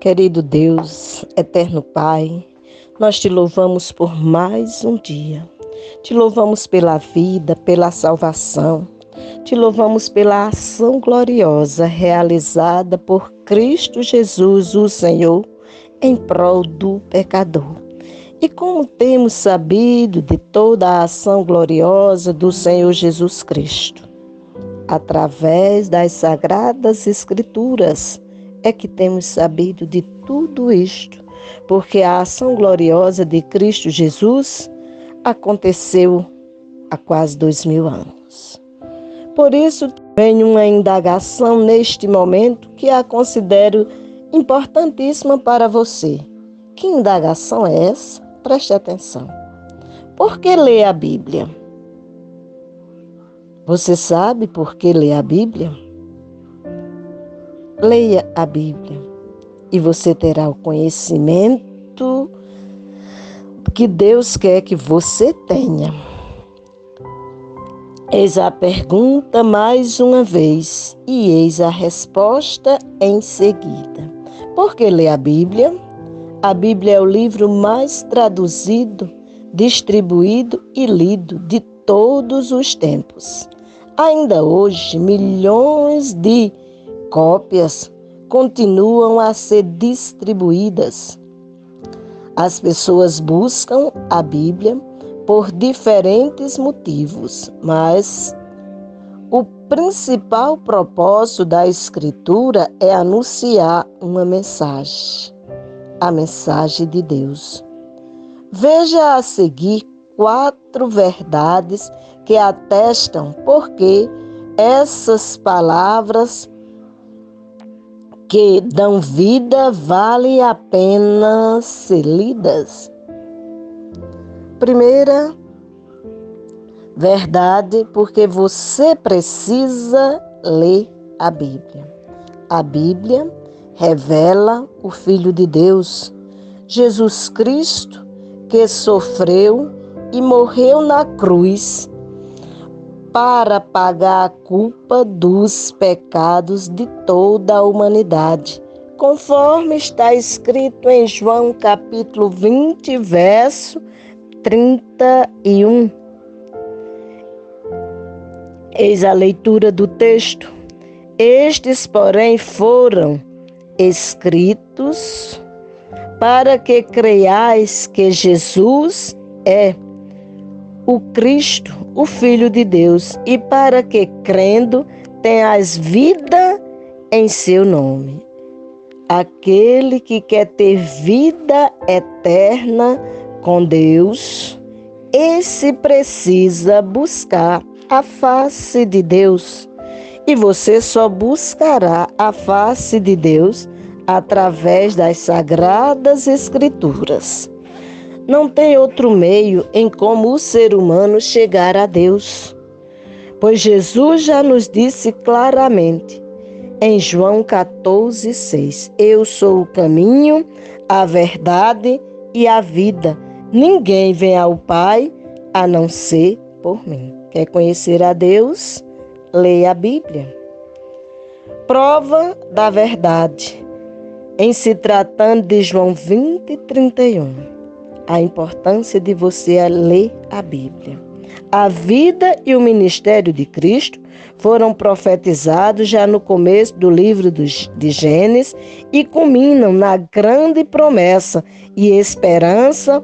Querido Deus, eterno Pai, nós te louvamos por mais um dia. Te louvamos pela vida, pela salvação. Te louvamos pela ação gloriosa realizada por Cristo Jesus, o Senhor, em prol do pecador. E como temos sabido de toda a ação gloriosa do Senhor Jesus Cristo? Através das Sagradas Escrituras é que temos sabido de tudo isto, porque a ação gloriosa de Cristo Jesus aconteceu há quase 2000 anos. Por isso, tenho uma indagação neste momento que a considero importantíssima para você. Que indagação é essa? Preste atenção. Por que ler a Bíblia? Você sabe por que ler a Bíblia? Leia a Bíblia e você terá o conhecimento que Deus quer que você tenha. Eis a pergunta mais uma vez e eis a resposta em seguida. Por que ler a Bíblia? A Bíblia é o livro mais traduzido, distribuído e lido de todos os tempos. Ainda hoje, milhões de cópias continuam a ser distribuídas. As pessoas buscam a Bíblia por diferentes motivos, mas o principal propósito da Escritura é anunciar uma mensagem, a mensagem de Deus. Veja a seguir 4 verdades que atestam porque essas palavras que dão vida vale a pena ser lidas. Primeira verdade, porque você precisa ler a Bíblia. A Bíblia revela o Filho de Deus, Jesus Cristo, que sofreu e morreu na cruz para pagar a culpa dos pecados de toda a humanidade, conforme está escrito em João capítulo 20, verso 31. Eis a leitura do texto. Estes, porém, foram escritos para que creiais que Jesus é o Cristo, o Filho de Deus, e para que, crendo, tenhas vida em seu nome. Aquele que quer ter vida eterna com Deus, esse precisa buscar a face de Deus. E você só buscará a face de Deus através das Sagradas Escrituras. Não tem outro meio em como o ser humano chegar a Deus, pois Jesus já nos disse claramente em João 14, 6, eu sou o caminho, a verdade e a vida. Ninguém vem ao Pai a não ser por mim. Quer conhecer a Deus? Leia a Bíblia. Prova da verdade. Em se tratando de João 20, 31. A importância de você ler a Bíblia. A vida e o ministério de Cristo foram profetizados já no começo do livro de Gênesis e culminam na grande promessa e esperança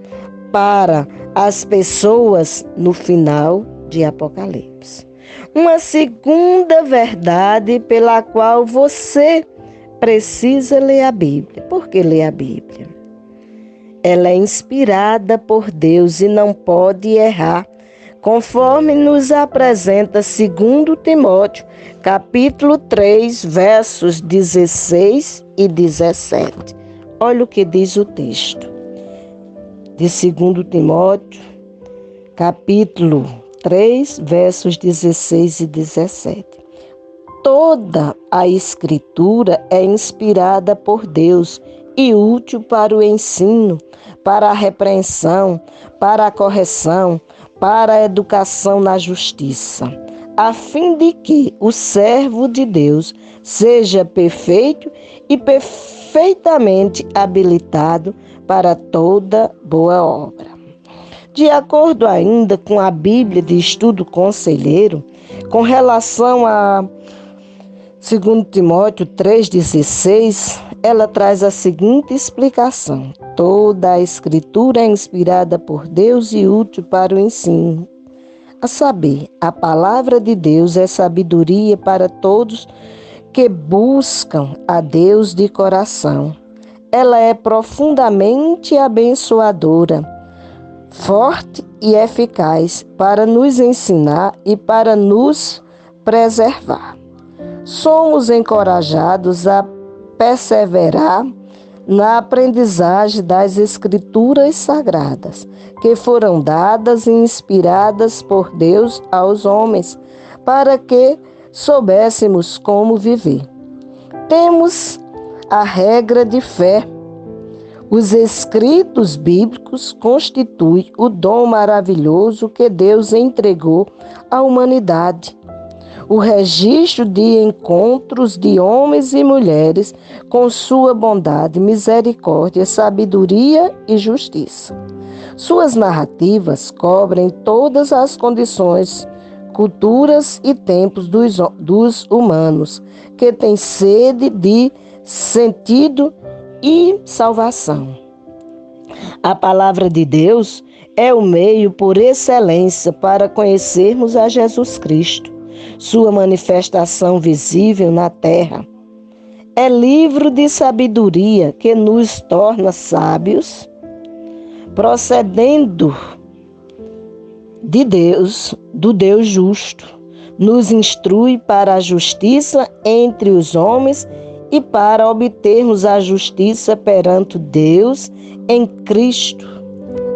para as pessoas no final de Apocalipse. Uma segunda verdade pela qual você precisa ler a Bíblia. Por que ler a Bíblia? Ela é inspirada por Deus e não pode errar, conforme nos apresenta 2 Timóteo, capítulo 3, versos 16 e 17. Olha o que diz o texto de 2 Timóteo, capítulo 3, versos 16 e 17. Toda a Escritura é inspirada por Deus e útil para o ensino, para a repreensão, para a correção, para a educação na justiça, a fim de que o servo de Deus seja perfeito e perfeitamente habilitado para toda boa obra. De acordo ainda com a Bíblia de Estudo Conselheiro, com relação a 2 Timóteo 3,16, ela traz a seguinte explicação: toda a Escritura é inspirada por Deus e útil para o ensino. A saber, a palavra de Deus é sabedoria para todos que buscam a Deus de coração. Ela é profundamente abençoadora, forte e eficaz para nos ensinar e para nos preservar. Somos encorajados a perseverar na aprendizagem das Escrituras Sagradas, que foram dadas e inspiradas por Deus aos homens, para que soubéssemos como viver. Temos a regra de fé. Os escritos bíblicos constituem o dom maravilhoso que Deus entregou à humanidade. O registro de encontros de homens e mulheres com sua bondade, misericórdia, sabedoria e justiça. Suas narrativas cobrem todas as condições, culturas e tempos dos humanos, que têm sede de sentido e salvação. A palavra de Deus é o meio por excelência para conhecermos a Jesus Cristo, sua manifestação visível na terra. É livro de sabedoria que nos torna sábios, procedendo de Deus, do Deus justo, nos instrui para a justiça entre os homens e para obtermos a justiça perante Deus em Cristo.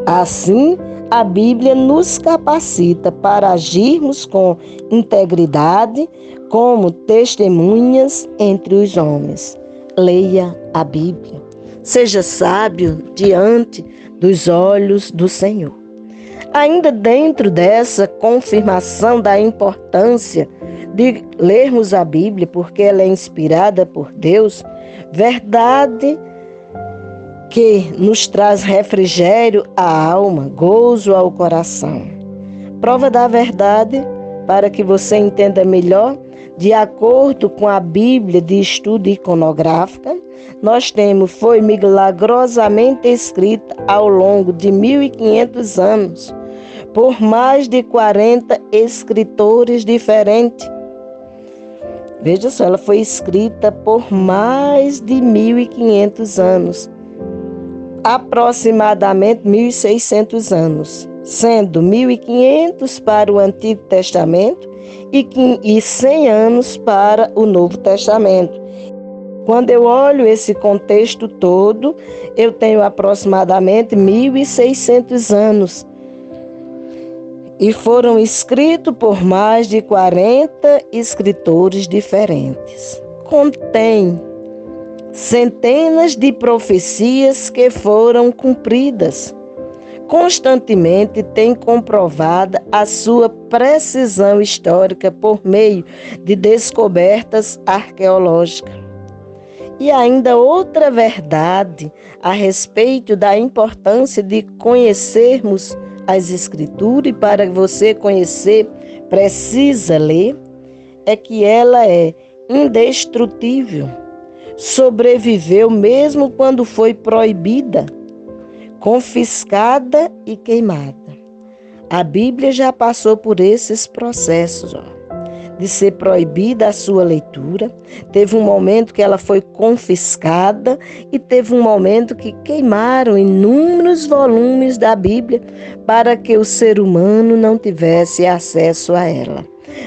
Assim, a Bíblia nos capacita para agirmos com integridade como testemunhas entre os homens. Leia a Bíblia. Seja sábio diante dos olhos do Senhor. Ainda dentro dessa confirmação da importância de lermos a Bíblia, porque ela é inspirada por Deus, verdade que nos traz refrigério à alma, gozo ao coração. Prova da verdade, para que você entenda melhor, de acordo com a Bíblia de Estudo Iconográfica, nós temos, foi milagrosamente escrita ao longo de 1500 anos, por mais de 40 escritores diferentes. Veja só, ela foi escrita por mais de 1500 anos, aproximadamente 1600 anos, sendo 1500 para o Antigo Testamento e 100 anos para o Novo Testamento. Quando eu olho esse contexto todo, eu tenho aproximadamente 1600 anos. E foram escritos por mais de 40 escritores diferentes. Contém centenas de profecias que foram cumpridas. Constantemente tem comprovada a sua precisão histórica por meio de descobertas arqueológicas. E ainda outra verdade a respeito da importância de conhecermos as Escrituras, e para você conhecer precisa ler, é que ela é indestrutível. Sobreviveu mesmo quando foi proibida, confiscada e queimada. A Bíblia já passou por esses processos, de ser proibida a sua leitura. Teve um momento que ela foi confiscada e teve um momento que queimaram inúmeros volumes da Bíblia para que o ser humano não tivesse acesso a ela.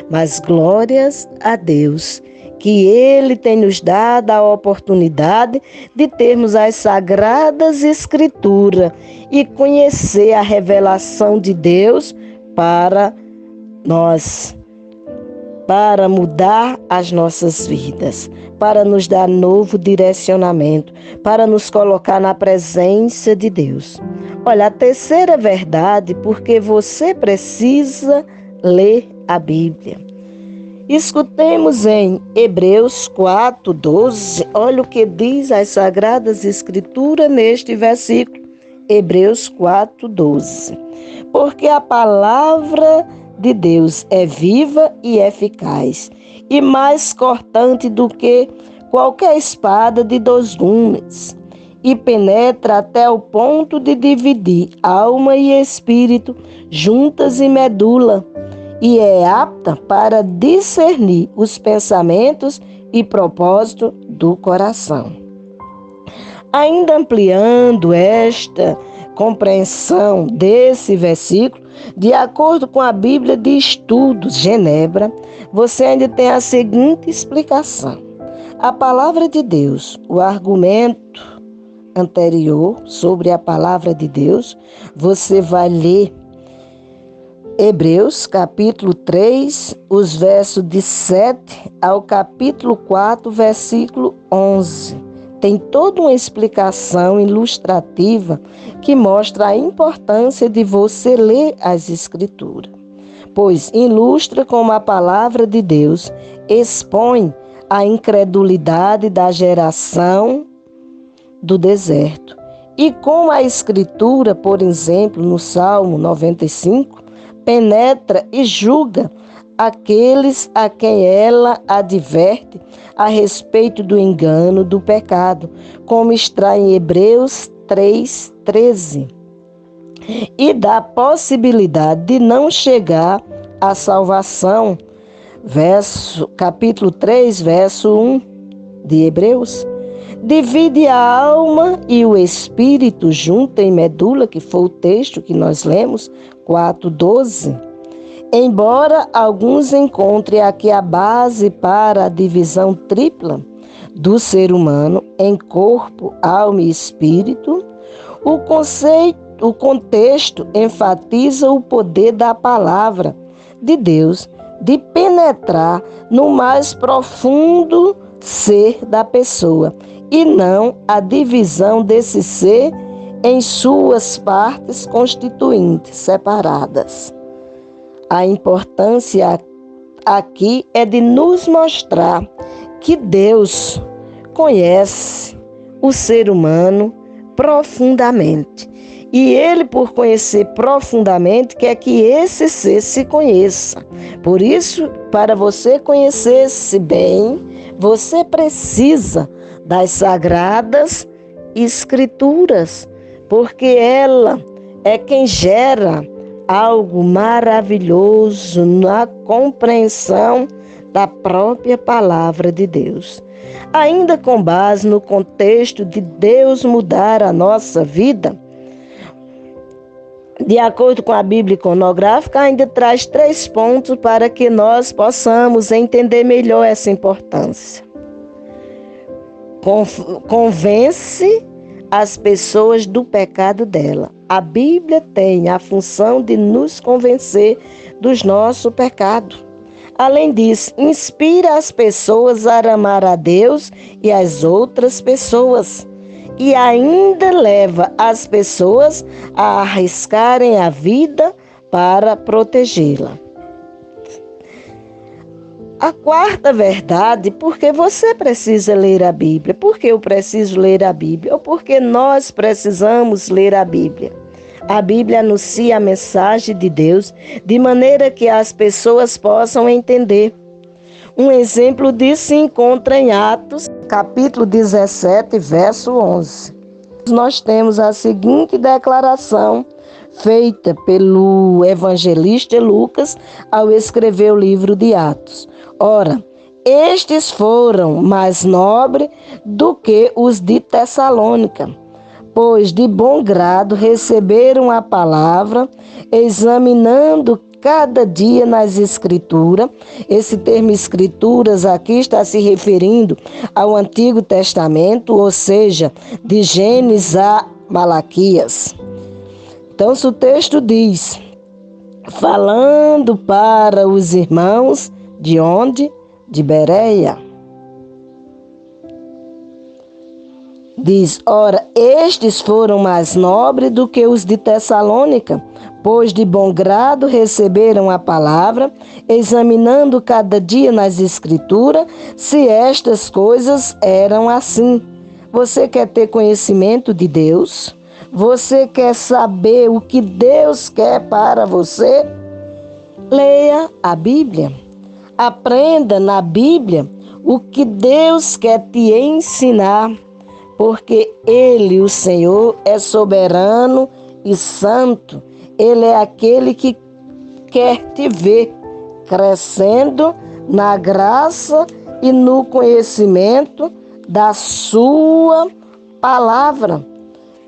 Mas glórias a Deus, que Ele tem nos dado a oportunidade de termos as Sagradas Escrituras e conhecer a revelação de Deus para nós, para mudar as nossas vidas, para nos dar novo direcionamento, para nos colocar na presença de Deus. Olha, a terceira verdade, porque você precisa ler a Bíblia. Escutemos em Hebreus 4:12, olha o que diz as Sagradas Escrituras neste versículo, Hebreus 4:12. Porque a palavra de Deus é viva e eficaz, e mais cortante do que qualquer espada de 2 gumes, e penetra até o ponto de dividir alma e espírito, juntas e medula, e é apta para discernir os pensamentos e propósitos do coração. Ainda ampliando esta compreensão desse versículo, de acordo com a Bíblia de Estudos Genebra, você ainda tem a seguinte explicação. A palavra de Deus, o argumento anterior sobre a palavra de Deus, você vai ler Hebreus, capítulo 3, os versos de 7 ao capítulo 4, versículo 11. Tem toda uma explicação ilustrativa que mostra a importância de você ler as Escrituras, pois ilustra como a palavra de Deus expõe a incredulidade da geração do deserto. E como a Escritura, por exemplo, no Salmo 95, penetra e julga aqueles a quem ela adverte a respeito do engano, do pecado, como está em Hebreus 3:13, e da possibilidade de não chegar à salvação, capítulo 3, verso 1 de Hebreus. Divide a alma e o espírito junta em medula, que foi o texto que nós lemos, 4:12. Embora alguns encontrem aqui a base para a divisão tripla do ser humano em corpo, alma e espírito, o contexto enfatiza o poder da palavra de Deus de penetrar no mais profundo ser da pessoa, e não a divisão desse ser em suas partes constituintes separadas. A importância aqui é de nos mostrar que Deus conhece o ser humano profundamente. E Ele, por conhecer profundamente, quer que esse ser se conheça. Por isso, para você conhecer-se bem, você precisa das Sagradas Escrituras, porque ela é quem gera algo maravilhoso na compreensão da própria palavra de Deus. Ainda com base no contexto de Deus mudar a nossa vida, de acordo com a Bíblia Iconográfica, ainda traz 3 pontos para que nós possamos entender melhor essa importância. Convence as pessoas do pecado dela. A Bíblia tem a função de nos convencer dos nossos pecados. Além disso, inspira as pessoas a amar a Deus e as outras pessoas. E ainda leva as pessoas a arriscarem a vida para protegê-la. A quarta verdade, porque você precisa ler a Bíblia. Por que eu preciso ler a Bíblia? Ou porque nós precisamos ler a Bíblia? A Bíblia anuncia a mensagem de Deus de maneira que as pessoas possam entender. Um exemplo disso se encontra em Atos, capítulo 17, verso 11. Nós temos a seguinte declaração feita pelo evangelista Lucas ao escrever o livro de Atos. Ora, estes foram mais nobres do que os de Tessalônica, pois de bom grado receberam a palavra, examinando cada dia nas Escrituras. Esse termo Escrituras aqui está se referindo ao Antigo Testamento, ou seja, de Gênesis a Malaquias. Então, se o texto diz, falando para os irmãos, de onde? De Bereia. Diz, ora, estes foram mais nobres do que os de Tessalônica, pois de bom grado receberam a palavra, examinando cada dia nas Escrituras se estas coisas eram assim. Você quer ter conhecimento de Deus? Você quer saber o que Deus quer para você? Leia a Bíblia. Aprenda na Bíblia o que Deus quer te ensinar, porque Ele, o Senhor, é soberano e santo. Ele é aquele que quer te ver crescendo na graça e no conhecimento da sua palavra.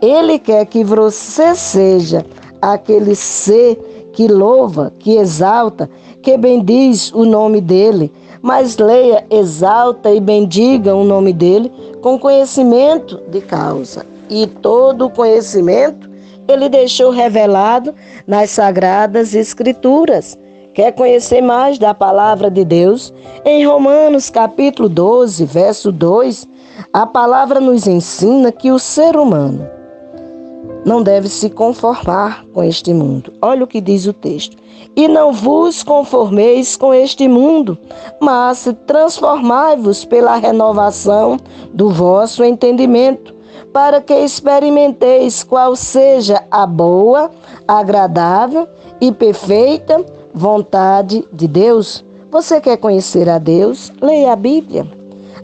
Ele quer que você seja aquele ser que louva, que exalta, que bendiz o nome dele. Mas leia, exalta e bendiga o nome dele com conhecimento de causa. E todo o conhecimento ele deixou revelado nas Sagradas Escrituras. Quer conhecer mais da palavra de Deus? Em Romanos capítulo 12, verso 2, a palavra nos ensina que o ser humano não deve se conformar com este mundo. Olha o que diz o texto. E não vos conformeis com este mundo, mas transformai-vos pela renovação do vosso entendimento, para que experimenteis qual seja a boa, agradável e perfeita vontade de Deus. Você quer conhecer a Deus? Leia a Bíblia.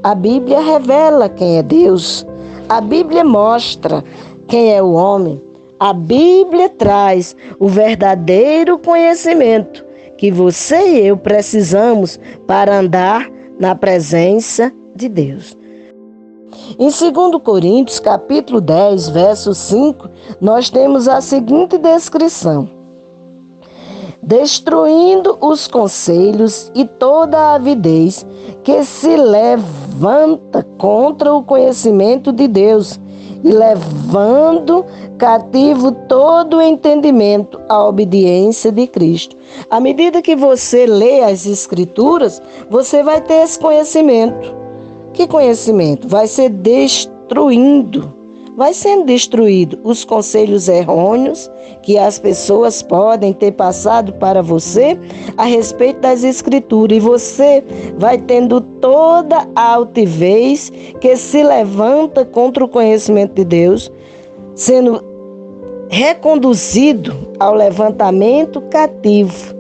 A Bíblia revela quem é Deus. A Bíblia mostra quem é o homem. A Bíblia traz o verdadeiro conhecimento que você e eu precisamos para andar na presença de Deus. Em 2 Coríntios, capítulo 10, verso 5, nós temos a seguinte descrição: destruindo os conselhos e toda a avidez que se levanta contra o conhecimento de Deus, e levando cativo todo o entendimento à obediência de Cristo. À medida que você lê as Escrituras, você vai ter esse conhecimento. Que conhecimento? Vai sendo destruído os conselhos errôneos que as pessoas podem ter passado para você a respeito das Escrituras. E você vai tendo toda a altivez que se levanta contra o conhecimento de Deus, sendo reconduzido ao levantamento cativo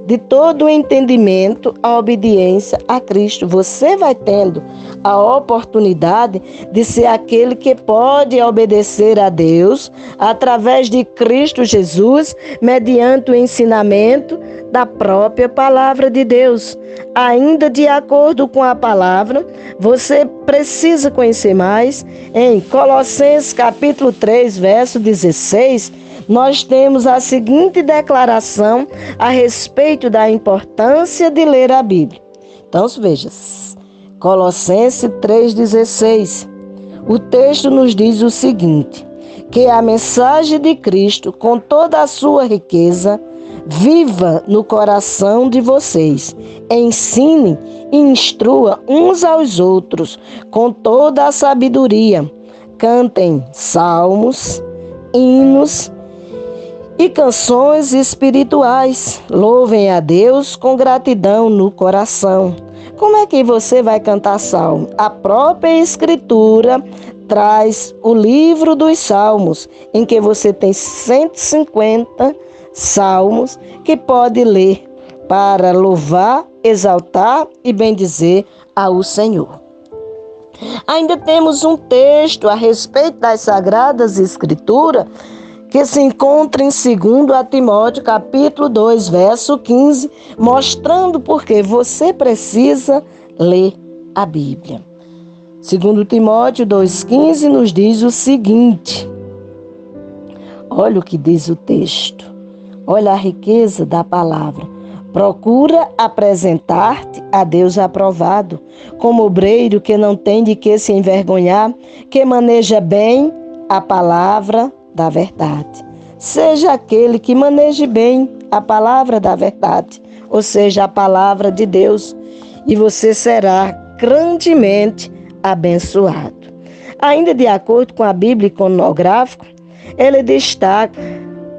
de todo o entendimento, a obediência a Cristo. Você vai tendo a oportunidade de ser aquele que pode obedecer a Deus através de Cristo Jesus, mediante o ensinamento da própria palavra de Deus. Ainda de acordo com a palavra, você precisa conhecer mais. Em Colossenses capítulo 3, verso 16, nós temos a seguinte declaração a respeito da importância de ler a Bíblia. Então, veja, Colossenses 3,16. O texto nos diz o seguinte: que a mensagem de Cristo, com toda a sua riqueza, viva no coração de vocês. Ensine e instrua uns aos outros com toda a sabedoria. Cantem salmos, hinos e canções espirituais. Louvem a Deus com gratidão no coração. Como é que você vai cantar salmo? A própria Escritura traz o livro dos Salmos, em que você tem 150 salmos que pode ler para louvar, exaltar e bendizer ao Senhor. Ainda temos um texto a respeito das Sagradas Escrituras que se encontra em 2 Timóteo, capítulo 2, verso 15, mostrando por que você precisa ler a Bíblia. 2 Timóteo 2,15 nos diz o seguinte: olha o que diz o texto, olha a riqueza da palavra. Procura apresentar-te a Deus aprovado, como obreiro que não tem de que se envergonhar, que maneja bem a palavra da verdade. Seja aquele que maneje bem a palavra da verdade, ou seja, a palavra de Deus, e você será grandemente abençoado. Ainda de acordo com a Bíblia Iconográfica, ele destaca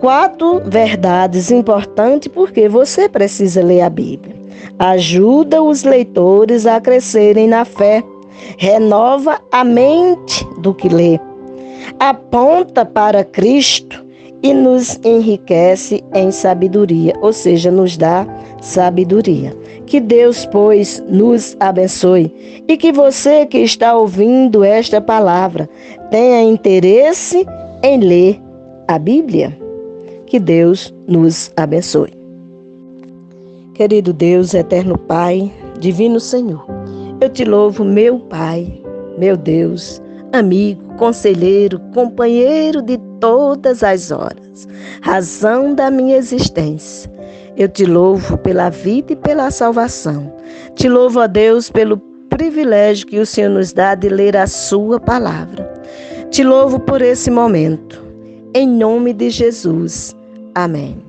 4 verdades importantes porque você precisa ler a Bíblia. Ajuda os leitores a crescerem na fé. Renova a mente do que lê. Aponta para Cristo e nos enriquece em sabedoria, ou seja, nos dá sabedoria. Que Deus, pois, nos abençoe e que você que está ouvindo esta palavra tenha interesse em ler a Bíblia. Que Deus nos abençoe. Querido Deus, eterno Pai, divino Senhor, eu te louvo, meu Pai, meu Deus, amigo, conselheiro, companheiro de todas as horas, razão da minha existência. Eu te louvo pela vida e pela salvação. Te louvo, ó Deus, pelo privilégio que o Senhor nos dá de ler a sua palavra. Te louvo por esse momento. Em nome de Jesus. Amém.